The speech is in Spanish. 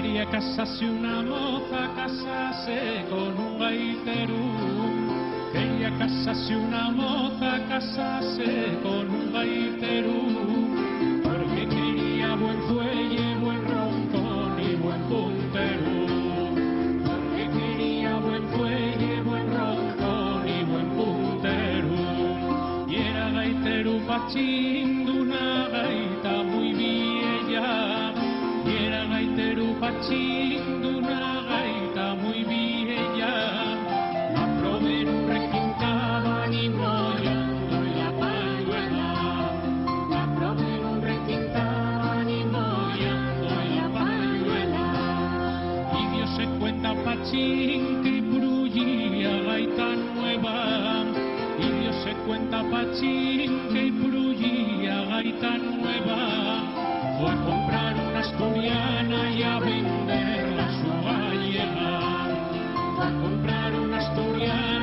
quería casarse una moza, casarse con un gaitero. Quería casarse una moza, casarse con un gaitero. Porque quería buen fuelle, buen roncón y buen puntero. Porque quería buen fuelle, buen roncón y buen puntero. Y era gaitero pachín de una gaita muy vieja. Y era gaitero pachín de una gaita muy vieja. La probé en un requintaban y mollando en la pañuela. La probé en un requintaban y mollando en la pañuela. Y Dios se cuenta pachín que brullía gaita nueva. Y Dios se cuenta pachín que brullía gaita nueva. Fue a comprar una asturiana y a venderla a su gallega. Fue a comprar una asturiana